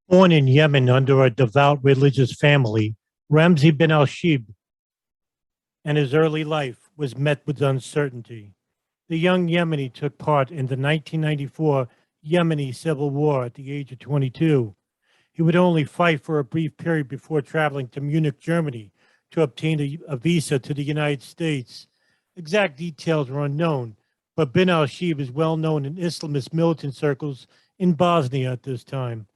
Born in Yemen under a devout religious family, Ramzi bin al-Shibh and his early life was met with uncertainty. The young Yemeni took part in the 1994 Yemeni Civil War at the age of 22. He would only fight for a brief period before traveling to Munich, Germany, to obtain a visa to the United States. Exact details are unknown, but bin al-Shibh is well known in Islamist militant circles in Bosnia at this time.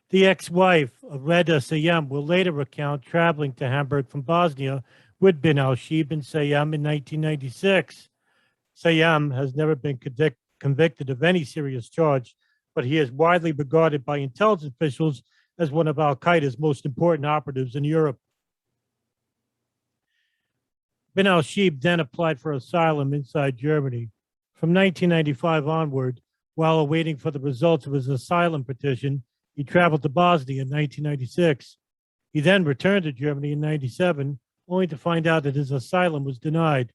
The ex-wife of Reda Sayam will later recount traveling to Hamburg from Bosnia with bin al-Shibh and Sayam in 1996. Sayam has never been convicted of any serious charge, but he is widely regarded by intelligence officials as one of al-Qaeda's most important operatives in Europe. Bin al-Shibh then applied for asylum inside Germany. From 1995 onward, while awaiting for the results of his asylum petition, he traveled to Bosnia in 1996. He then returned to Germany in 97, only to find out that his asylum was denied.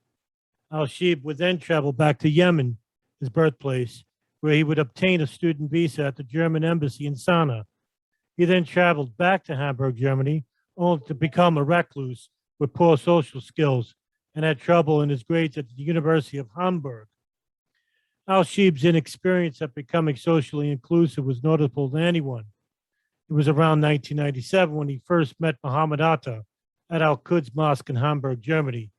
Al-Shibh would then travel back to Yemen, his birthplace, where he would obtain a student visa at the German embassy in Sana'a. He then traveled back to Hamburg, Germany, only to become a recluse with poor social skills and had trouble in his grades at the University of Hamburg. Al-Shibh's inexperience at becoming socially inclusive was noticeable to anyone. It was around 1997 when he first met Mohammed Atta at al-Quds mosque in Hamburg, Germany.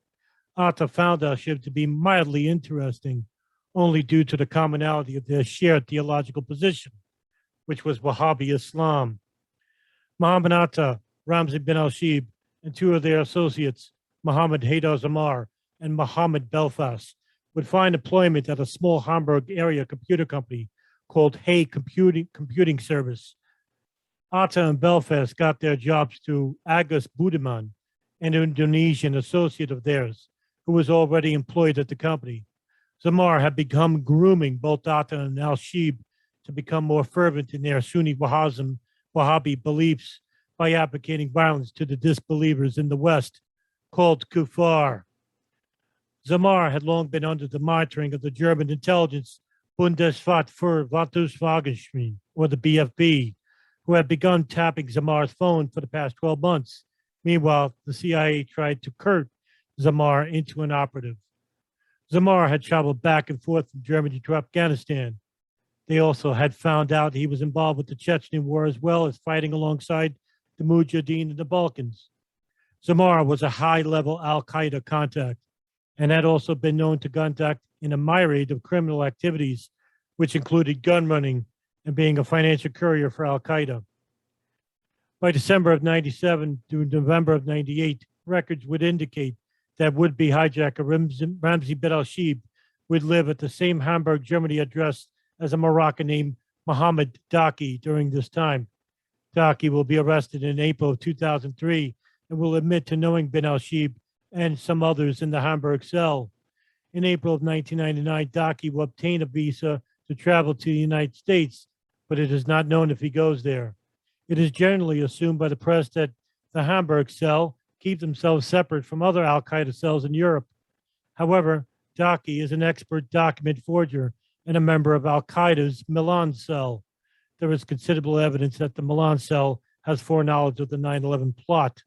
Atta found al-Shibh to be mildly interesting, only due to the commonality of their shared theological position, which was Wahhabi Islam. Mohammed Atta, Ramzi bin al-Shibh, and two of their associates, Mohammed Haydar Zamar and Mohammed Belfast, would find employment at a small Hamburg area computer company called Hay Computing Service. Atta and Belfast got their jobs through Agus Budiman, an Indonesian associate of theirs, who was already employed at the company. Zamar had begun grooming both Atta and al-Shibh to become more fervent in their Sunni Wahhabi beliefs by advocating violence to the disbelievers in the West, called kuffar. Zamar had long been under the monitoring of the German intelligence Bundesrat für Waffenforschung, or the BFB, who had begun tapping Zamar's phone for the past 12 months. Meanwhile, the CIA tried to court Zamar into an operative. Zamar had traveled back and forth from Germany to Afghanistan. They also had found out he was involved with the Chechen War as well as fighting alongside the Mujahideen in the Balkans. Zamar was a high-level al-Qaeda contact and had also been known to conduct in a myriad of criminal activities, which included gun running and being a financial courier for al-Qaeda. By December of 97 through November of 98, records would indicate that would-be hijacker Ramzi bin al-Shibh would live at the same Hamburg, Germany address as a Moroccan named Mohammed Daki during this time. Daki will be arrested in April of 2003 and will admit to knowing bin al-Shibh and some others in the Hamburg cell. In April of 1999, Daki will obtain a visa to travel to the United States, but it is not known if he goes there. It is generally assumed by the press that the Hamburg cell keep themselves separate from other al-Qaeda cells in Europe. However, Daki is an expert document forger and a member of al-Qaeda's Milan cell. There is considerable evidence that the Milan cell has foreknowledge of the 9/11 plot.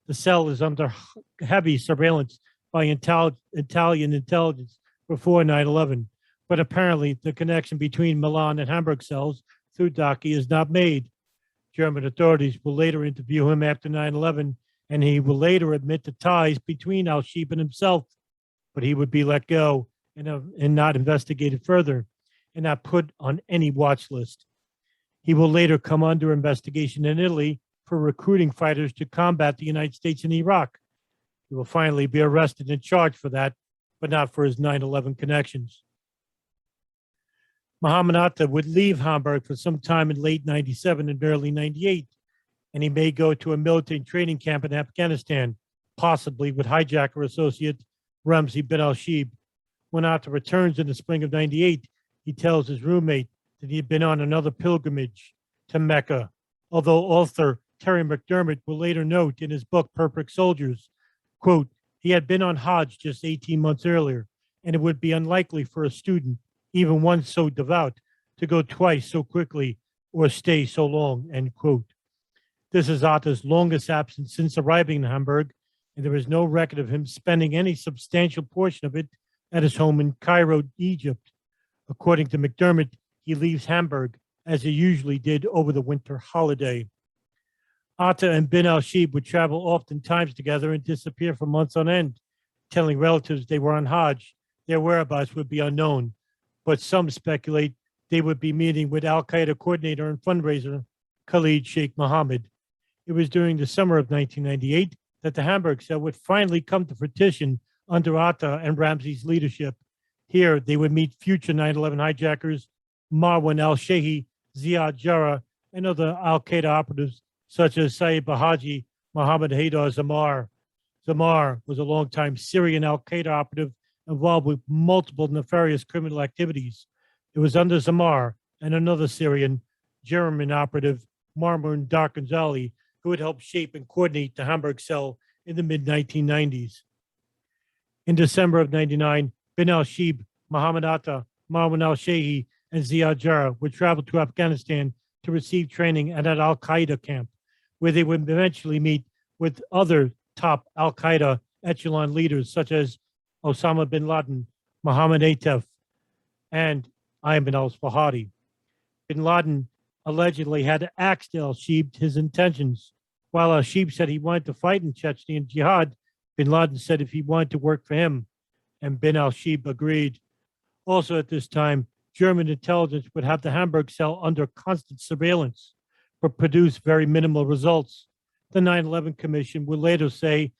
The cell is under heavy surveillance by Italian intelligence before 9/11, but apparently the connection between Milan and Hamburg cells through Daki is not made. German authorities will later interview him after 9/11, and he will later admit to ties between al-Shibh and himself, but he would be let go and not investigated further and not put on any watch list. He will later come under investigation in Italy for recruiting fighters to combat the United States in Iraq. He will finally be arrested and charged for that, but not for his 9/11 connections. Mohammed Atta would leave Hamburg for some time in late 97 and early 98, and he may go to a military training camp in Afghanistan, possibly with hijacker associate Ramzi bin al-Shibh. When Atta returns in the spring of 98, he tells his roommate that he had been on another pilgrimage to Mecca, although author Terry McDermott will later note in his book, Perfect Soldiers, quote, he had been on Hajj just 18 months earlier, and it would be unlikely for a student, even one so devout, to go twice so quickly or stay so long, end quote. This is Atta's longest absence since arriving in Hamburg, and there is no record of him spending any substantial portion of it at his home in Cairo, Egypt. According to McDermott, he leaves Hamburg as he usually did over the winter holiday. Atta and bin al-Shibh would travel oftentimes together and disappear for months on end, telling relatives they were on Hajj. Their whereabouts would be unknown, but some speculate they would be meeting with al-Qaeda coordinator and fundraiser Khalid Sheikh Mohammed. It was during the summer of 1998 that the Hamburg cell would finally come to fruition under Atta and Ramzi's leadership. Here, they would meet future 9/11 hijackers Marwan al-Shehhi, Ziad Jarrah, and other al-Qaeda operatives such as Saeed Bahaji, Mohammed Atta Zamar. Zamar was a longtime Syrian al-Qaeda operative involved with multiple nefarious criminal activities. It was under Zamar and another Syrian, German operative, Marwan Darkanzali, who had helped shape and coordinate the Hamburg cell in the mid-1990s. In December of 99, bin al-Shibh, Mohammed Atta, Marwan al-Shehhi, and Ziad Jarrah would travel to Afghanistan to receive training at an al-Qaeda camp, where they would eventually meet with other top al-Qaeda echelon leaders such as Osama Bin Laden, Mohammed Atef, and Ayman al-Zawahiri. Bin Laden allegedly had asked al-Shibh his intentions. While al-Shibh said he wanted to fight in Chechnya and jihad, bin Laden said if he wanted to work for him, and bin al-Shibh agreed. Also at this time, German intelligence would have the Hamburg cell under constant surveillance, but produce very minimal results. The 9/11 Commission would later say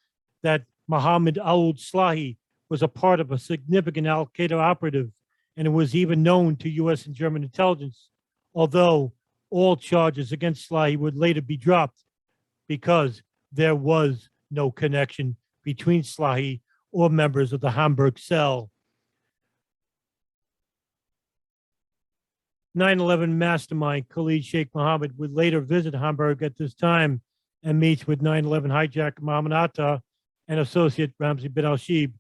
that Mohammed al-Slahi was a part of a significant al-Qaeda operative, and it was even known to U.S. and German intelligence, although all charges against Slahi would later be dropped because there was no connection between Slahi or members of the Hamburg cell. 9/11 mastermind Khalid Sheikh Mohammed would later visit Hamburg at this time and meets with 9/11 hijacker Mohammed Atta and associate Ramzi bin al-Shibh.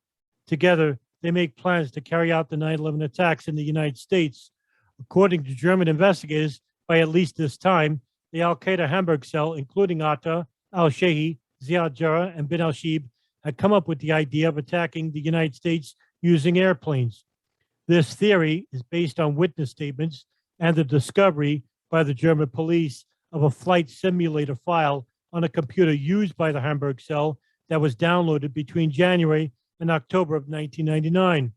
Together, they make plans to carry out the 9/11 attacks in the United States. According to German investigators, by at least this time, the al-Qaeda Hamburg cell, including Atta, al-Shehhi, Ziad Jarrah, and bin al-Shibh, had come up with the idea of attacking the United States using airplanes. This theory is based on witness statements and the discovery by the German police of a flight simulator file on a computer used by the Hamburg cell that was downloaded between January and October of 1999.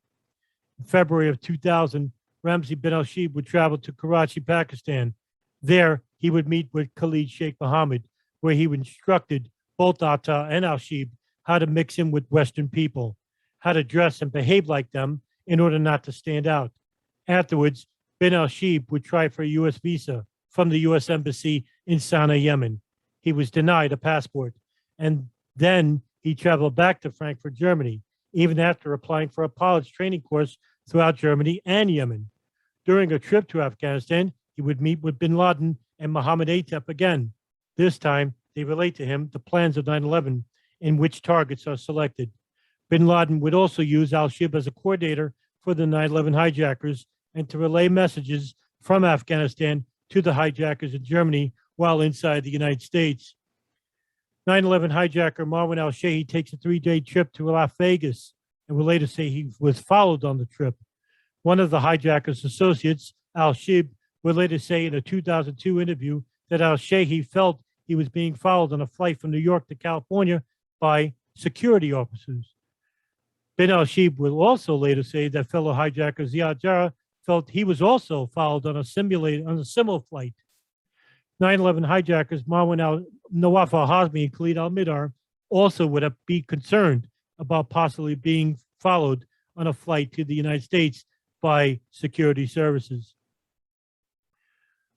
In February of 2000, Ramzi bin al-Shibh would travel to Karachi, Pakistan. There, he would meet with Khalid Sheikh Mohammed, where he instructed both Atta and al-Shibh how to mix in with Western people, how to dress and behave like them in order not to stand out. Afterwards, bin al-Shibh would try for a U.S. visa from the U.S. Embassy in Sana'a, Yemen. He was denied a passport, and then he traveled back to Frankfurt, Germany, even after applying for a pilot's training course throughout Germany and Yemen. During a trip to Afghanistan, he would meet with bin Laden and Mohammed Atef again. This time, they relate to him the plans of 9/11 in which targets are selected. Bin Laden would also use al-Shib as a coordinator for the 9/11 hijackers and to relay messages from Afghanistan to the hijackers in Germany while inside the United States. 9/11 hijacker Marwan al-Shehhi takes a 3-day trip to Las Vegas and will later say he was followed on the trip. One of the hijackers' associates, al-Shib, would later say in a 2002 interview that al-Shehhi felt he was being followed on a flight from New York to California by security officers. Bin al-Shib will also later say that fellow hijacker Ziad Jarrah felt he was also followed on a similar flight. 9/11 hijackers Marwan al-Nawaf al-Hazmi and Khalid al-Midar also would be concerned about possibly being followed on a flight to the United States by security services.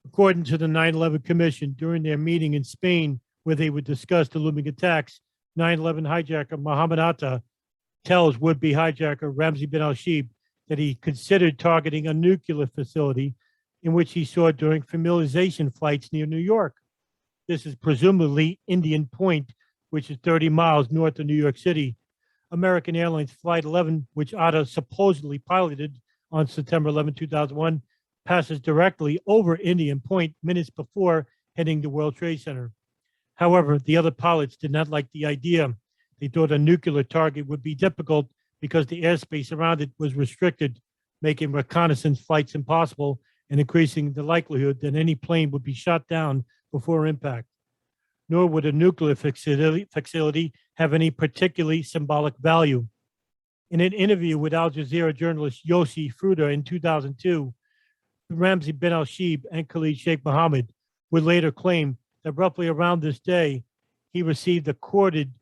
According to the 9/11 Commission, during their meeting in Spain, where they would discuss the looming attacks, 9/11 hijacker Mohammed Atta tells would-be hijacker Ramzi bin al-Shibh that he considered targeting a nuclear facility in which he saw during familiarization flights near New York. This is presumably Indian Point, which is 30 miles north of New York City. American Airlines Flight 11, which Atta supposedly piloted on September 11, 2001, passes directly over Indian Point minutes before hitting the World Trade Center. However, the other pilots did not like the idea. They thought a nuclear target would be difficult because the airspace around it was restricted, making reconnaissance flights impossible and increasing the likelihood that any plane would be shot down before impact. Nor would a nuclear facility have any particularly symbolic value. In an interview with Al Jazeera journalist Yoshi Fruta in 2002, Ramzi bin al-Shibh and Khalid Sheikh Mohammed would later claim that roughly around this day, he received a coded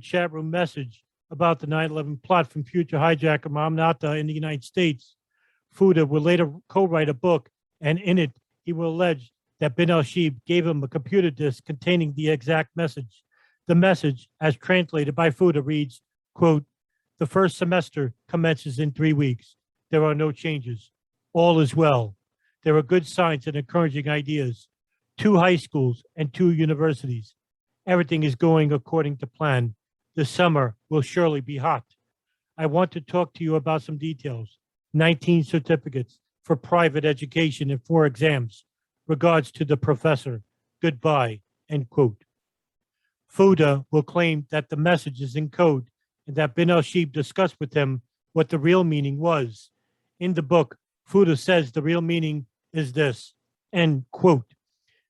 chat room message about the 9/11 plot from future hijacker Mohammed Atta in the United States. Fruta would later co-write a book, and in it, he will allege that bin al-Shibh gave him a computer disk containing the exact message. The message, as translated by Fruta, reads, quote, "The first semester commences in 3 weeks. There are no changes. All is well. There are good signs and encouraging ideas. 2 high schools and 2 universities. Everything is going according to plan. The summer will surely be hot. I want to talk to you about some details. 19 certificates for private education and 4 exams. Regards to the professor. Goodbye," end quote. Fruta will claim that the message is in code and that bin al-Shibh discussed with him what the real meaning was. In the book, Fruta says the real meaning is this, end quote.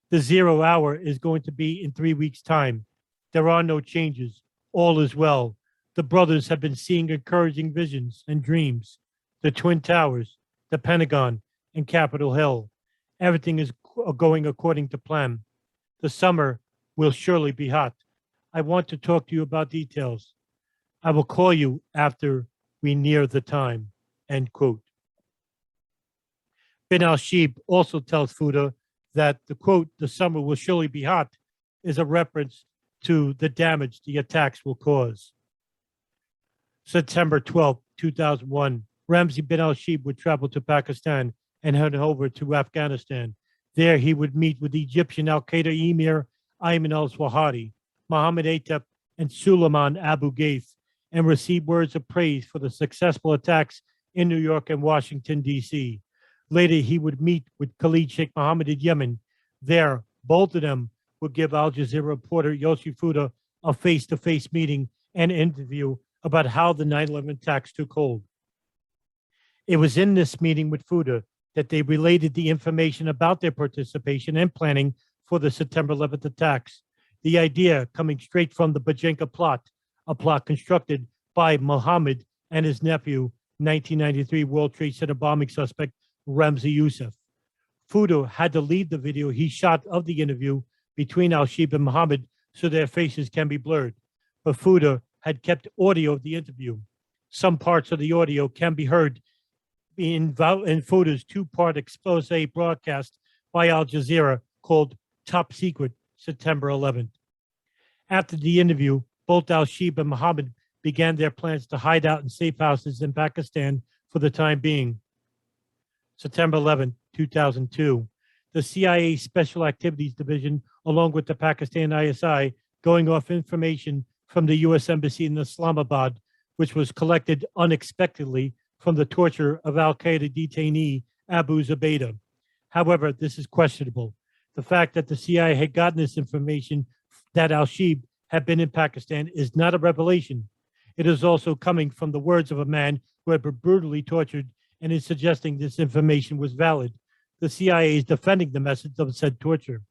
The 0 hour is going to be in 3 weeks' time. There are no changes. All is well. The brothers have been seeing encouraging visions and dreams. The Twin Towers, the Pentagon, and Capitol Hill. Everything is going according to plan. The summer will surely be hot. I want to talk to you about details. I will call you after we near the time, end quote. Bin al-Shibh also tells Fruta that the quote, "the summer will surely be hot," is a reference to the damage the attacks will cause. September 12, 2001, Ramzi bin al-Shibh would travel to Pakistan and head over to Afghanistan. There he would meet with Egyptian al-Qaeda emir Ayman al-Zawahiri, Mohammed Atta, and Suleiman Abu Ghaith, and receive words of praise for the successful attacks in New York and Washington, D.C. Later, he would meet with Khalid Sheikh Mohammed in Yemen. There, both of them would give Al Jazeera reporter Yoshi Fruta a face-to-face meeting and interview about how the 9/11 attacks took hold. It was in this meeting with Fruta that they related the information about their participation and planning for the September 11th attacks. The idea coming straight from the Bajenka plot, a plot constructed by Mohammed and his nephew, 1993 World Trade Center bombing suspect Ramzi Youssef. Fruta had to leave the video he shot of the interview between al-Shibh and Mohammed so their faces can be blurred. But Fruta had kept audio of the interview. Some parts of the audio can be heard in Fruta's 2-part expose broadcast by Al Jazeera called Top Secret, September 11th. After the interview, both al-Shibh and Mohammed began their plans to hide out in safe houses in Pakistan for the time being. September 11, 2002, the CIA Special Activities Division, along with the Pakistan ISI, going off information from the U.S. Embassy in Islamabad, which was collected unexpectedly from the torture of al-Qaeda detainee Abu Zubaydah. However, this is questionable. The fact that the CIA had gotten this information that al-Shibh had been in Pakistan is not a revelation. It is also coming from the words of a man who had been brutally tortured and is suggesting this information was valid. The CIA is defending the methods of said torture.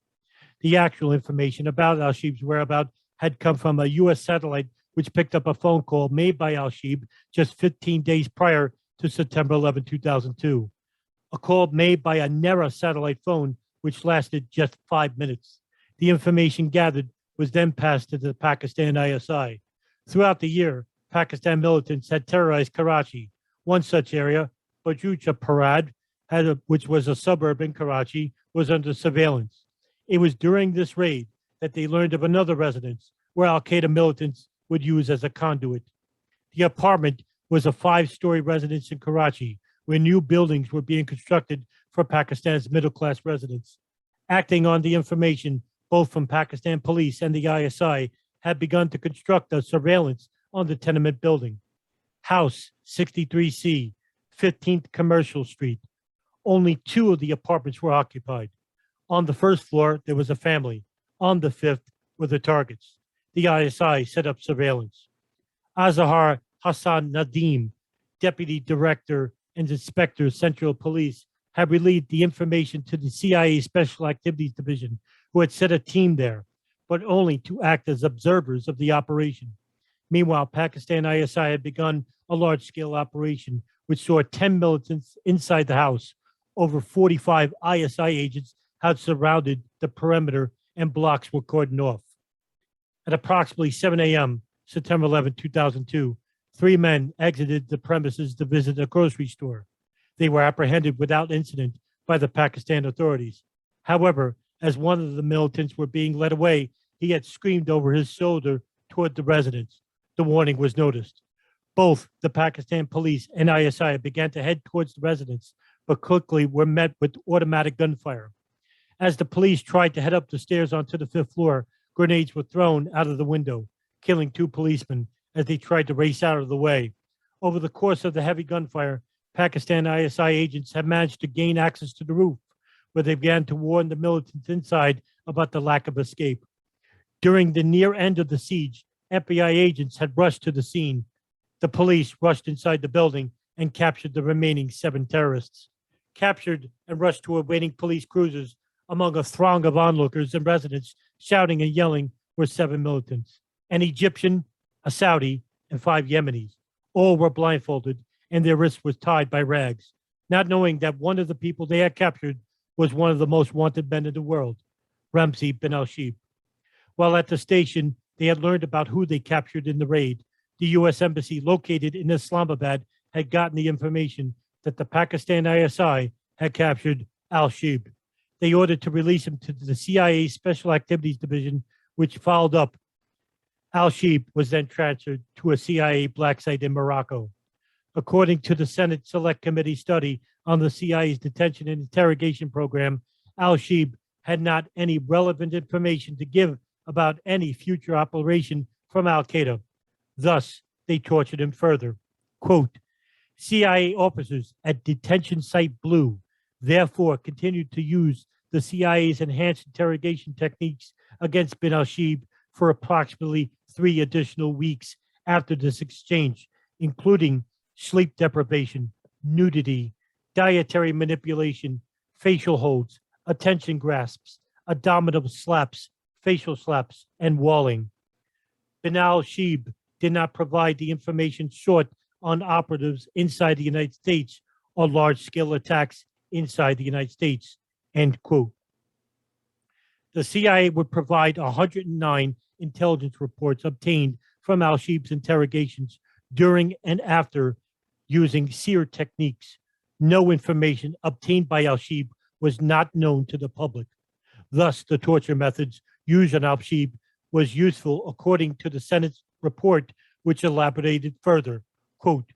The actual information about al-Shibh's whereabouts had come from a U.S. satellite which picked up a phone call made by al-Shibh just 15 days prior to September 11, 2002. A call made by a NERA satellite phone which lasted just 5 minutes. The information gathered was then passed to the Pakistan ISI. Throughout the year, Pakistan militants had terrorized Karachi. One such area, Bajucha Parad, which was a suburb in Karachi, was under surveillance. It was during this raid that they learned of another residence where al-Qaeda militants would use as a conduit. The apartment was a 5-story residence in Karachi where new buildings were being constructed for Pakistan's middle-class residents. Acting on the information, both from Pakistan police and the ISI had begun to construct a surveillance on the tenement building. House 63C, 15th Commercial Street. Only 2 of the apartments were occupied. On the first floor, there was a family. On the 5th were the targets. The ISI set up surveillance. Azahar Hassan Nadim, Deputy Director and Inspector Central Police, had relayed the information to the CIA Special Activities Division, who had set a team there, but only to act as observers of the operation. Meanwhile, Pakistan ISI had begun a large-scale operation which saw 10 militants inside the house. Over 45 ISI agents had surrounded the perimeter and blocks were cordoned off. At approximately 7 a.m., September 11, 2002, 3 men exited the premises to visit a grocery store. They were apprehended without incident by the Pakistan authorities. However, as one of the militants were being led away, he had screamed over his shoulder toward the residents. The warning was noticed. Both the Pakistan police and ISI began to head towards the residents, but quickly were met with automatic gunfire. As the police tried to head up the stairs onto the 5th floor, grenades were thrown out of the window, killing 2 policemen as they tried to race out of the way. Over the course of the heavy gunfire, Pakistan ISI agents had managed to gain access to the roof, where they began to warn the militants inside about the lack of escape. During the near end of the siege, FBI agents had rushed to the scene. The police rushed inside the building and captured the remaining 7 terrorists. Captured and rushed to awaiting police cruisers among a throng of onlookers and residents shouting and yelling were 7 militants, an Egyptian, a Saudi, and 5 Yemenis. All were blindfolded and their wrists were tied by rags, not knowing that one of the people they had captured was one of the most wanted men in the world, Ramzi bin al-Shibh. While at the station, they had learned about who they captured in the raid. The U.S. Embassy located in Islamabad had gotten the information that the Pakistan ISI had captured al-Shib. They ordered to release him to the CIA Special Activities Division, which followed up. Al-Shib was then transferred to a CIA black site in Morocco. According to the Senate Select Committee study on the CIA's detention and interrogation program, al-Shib had not any relevant information to give about any future operation from al-Qaeda. Thus, they tortured him further. Quote, CIA officers at detention site Blue therefore continued to use the CIA's enhanced interrogation techniques against bin al-Shib for approximately 3 additional weeks after this exchange, including sleep deprivation, nudity, dietary manipulation, facial holds, attention grasps, abdominal slaps, facial slaps, and walling. Bin al-Shib did not provide the information sought on operatives inside the United States or large-scale attacks inside the United States, end quote. The CIA would provide 109 intelligence reports obtained from al-Shib's interrogations during and after using seer techniques. No information obtained by al-Shib was not known to the public. Thus, the torture methods used on al-Shib was useful according to the Senate's report, which elaborated further. Quote,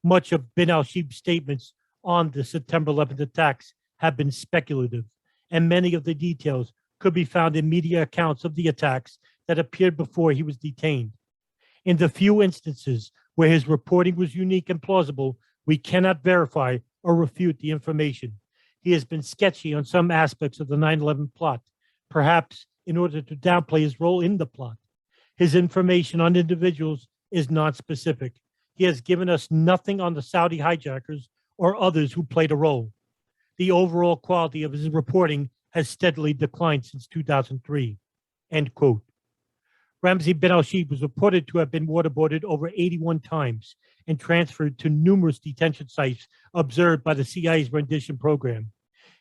much of bin al-Shib's statements on the September 11th attacks have been speculative, and many of the details could be found in media accounts of the attacks that appeared before he was detained. In the few instances where his reporting was unique and plausible, we cannot verify or refute the information. He has been sketchy on some aspects of the 9/11 plot, perhaps in order to downplay his role in the plot. His information on individuals is non-specific. He has given us nothing on the Saudi hijackers or others who played a role. The overall quality of his reporting has steadily declined since 2003, end quote. Ramzi bin al-Shibh was reported to have been waterboarded over 81 times and transferred to numerous detention sites observed by the CIA's rendition program.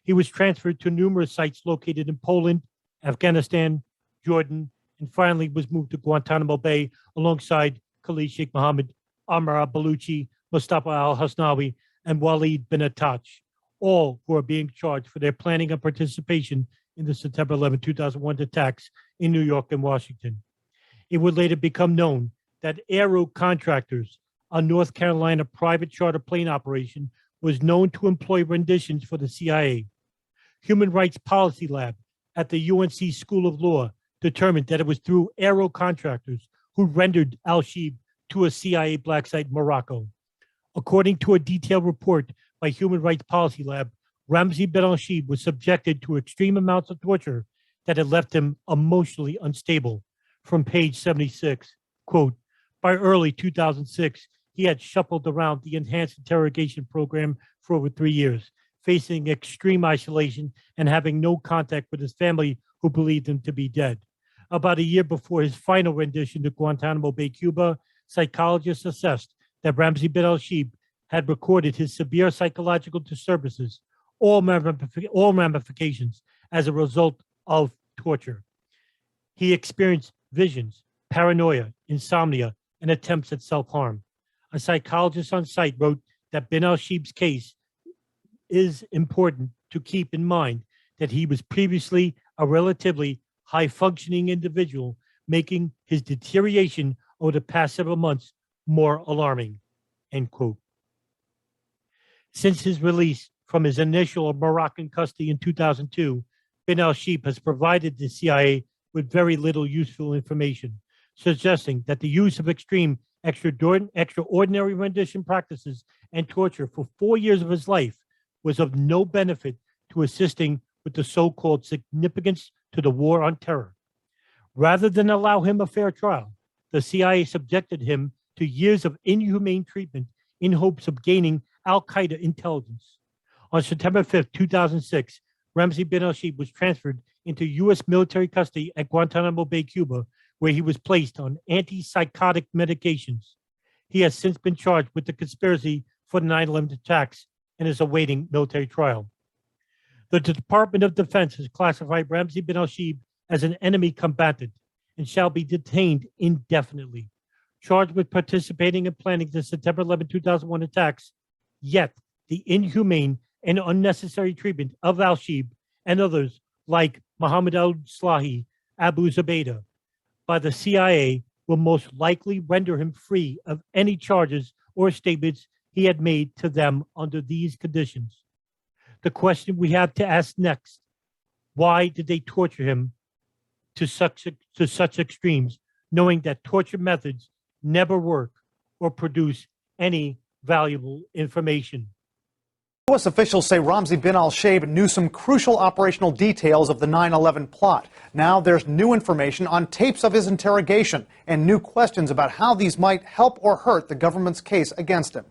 He was transferred to numerous sites located in Poland, Afghanistan, Jordan, and finally was moved to Guantanamo Bay alongside Khalid Sheikh Mohammed, Ammar al-Baluchi, Mustafa al-Hasnawi, and Walid bin Attah, all who are being charged for their planning and participation in the September 11, 2001 attacks in New York and Washington. It would later become known that Aero Contractors, a North Carolina private charter plane operation, was known to employ renditions for the CIA. Human Rights Policy Lab at the UNC School of Law determined that it was through Aero Contractors who rendered al-Shibh to a CIA black site in Morocco. According to a detailed report by Human Rights Policy Lab, Ramzi bin al-Shibh was subjected to extreme amounts of torture that had left him emotionally unstable. From page 76, quote, by early 2006, he had shuffled around the enhanced interrogation program for over 3 years, facing extreme isolation and having no contact with his family, who believed him to be dead. About a year before his final rendition to Guantanamo Bay, Cuba, psychologists assessed that Ramzi bin al-Shibh had recorded his severe psychological disturbances, all ramifications as a result of torture. He experienced visions, paranoia, insomnia, and attempts at self-harm. A psychologist on site wrote that bin al-Shibh's case is important to keep in mind that he was previously a relatively high-functioning individual, making his deterioration over the past several months more alarming, end quote. Since his release from his initial Moroccan custody in 2002, bin al-Shibh has provided the CIA with very little useful information, suggesting that the use of extreme extraordinary rendition practices and torture for 4 years of his life was of no benefit to assisting with the so-called significance to the war on terror. Rather than allow him a fair trial, the CIA subjected him to years of inhumane treatment in hopes of gaining al-Qaeda intelligence. On September 5th, 2006, Ramzi bin al-Shibh was transferred into U.S. military custody at Guantanamo Bay, Cuba, where he was placed on antipsychotic medications. He has since been charged with the conspiracy for the 9/11 attacks and is awaiting military trial. The Department of Defense has classified Ramzi bin al-Shibh as an enemy combatant and shall be detained indefinitely, charged with participating and planning the September 11, 2001 attacks. Yet, the inhumane and unnecessary treatment of al-Shibh and others like Mohammed al-Slahi, Abu Zubaydah, by the CIA will most likely render him free of any charges or statements he had made to them under these conditions. The question we have to ask next, why did they torture him to such extremes, knowing that torture methods never work or produce any valuable information? U.S. officials say Ramzi bin al-Shibh knew some crucial operational details of the 9/11 plot. Now there's new information on tapes of his interrogation and new questions about how these might help or hurt the government's case against him.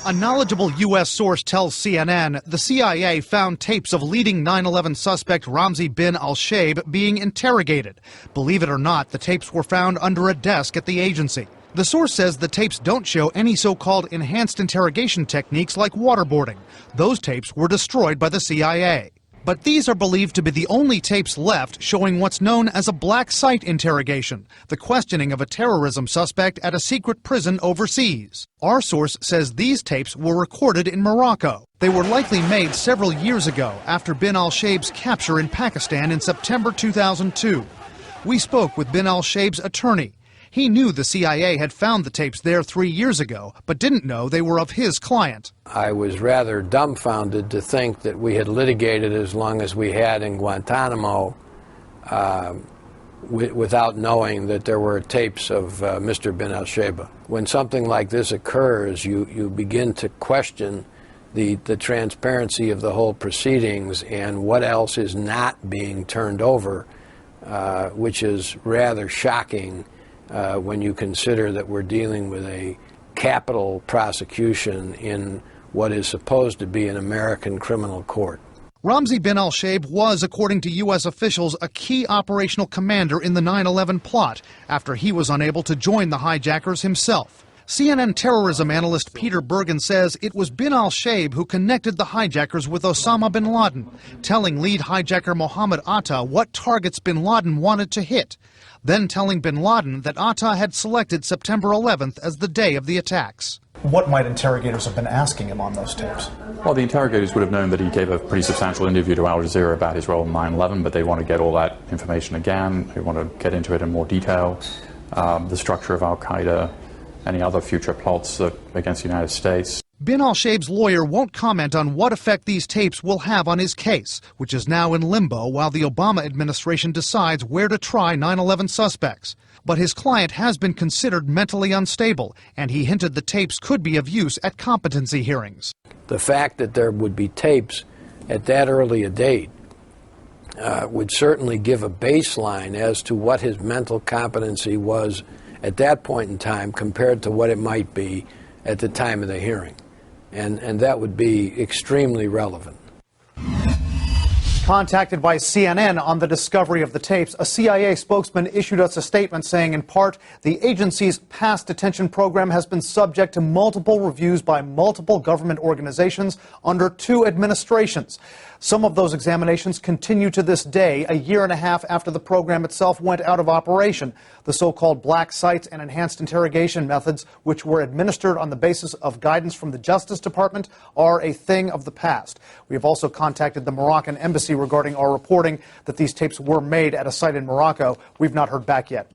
A knowledgeable U.S. source tells CNN the CIA found tapes of leading 9/11 suspect Ramzi bin al-Shibh being interrogated. Believe it or not, the tapes were found under a desk at the agency. The source says the tapes don't show any so-called enhanced interrogation techniques like waterboarding. Those tapes were destroyed by the CIA. But these are believed to be the only tapes left showing what's known as a black site interrogation, the questioning of a terrorism suspect at a secret prison overseas. Our source says these tapes were recorded in Morocco. They were likely made several years ago after bin al-Shibh's capture in Pakistan in September 2002. We spoke with bin al-Shibh's attorney. He knew the CIA had found the tapes there 3 years ago, but didn't know they were of his client. I was rather dumbfounded to think that we had litigated as long as we had in Guantanamo without knowing that there were tapes of Mr. bin al-Shibh. When something like this occurs, you begin to question the transparency of the whole proceedings and what else is not being turned over, which is rather shocking. When you consider that we're dealing with a capital prosecution in what is supposed to be an American criminal court. Ramzi bin al-Shibh was, according to U.S. officials, a key operational commander in the 9/11 plot after he was unable to join the hijackers himself. CNN terrorism analyst Peter Bergen says it was bin al-Shibh who connected the hijackers with Osama bin Laden, telling lead hijacker Mohammed Atta what targets bin Laden wanted to hit, then telling bin Laden that Atta had selected September 11th as the day of the attacks. What might interrogators have been asking him on those tapes? Well, the interrogators would have known that he gave a pretty substantial interview to Al Jazeera about his role in 9/11, but they want to get all that information again. They want to get into it in more detail. The structure of al-Qaeda, any other future plots against the United States. Bin al-Shibh's lawyer won't comment on what effect these tapes will have on his case, which is now in limbo while the Obama administration decides where to try 9/11 suspects. But his client has been considered mentally unstable, and he hinted the tapes could be of use at competency hearings. The fact that there would be tapes at that early a date would certainly give a baseline as to what his mental competency was at that point in time compared to what it might be at the time of the hearing. And that would be extremely relevant. Contacted by CNN on the discovery of the tapes, a CIA spokesman issued us a statement saying, in part, the agency's past detention program has been subject to multiple reviews by multiple government organizations under 2 administrations. Some of those examinations continue to this day, a year and a half after the program itself went out of operation. The so-called black sites and enhanced interrogation methods, which were administered on the basis of guidance from the Justice Department, are a thing of the past. We have also contacted the Moroccan embassy regarding our reporting that these tapes were made at a site in Morocco. We've not heard back yet.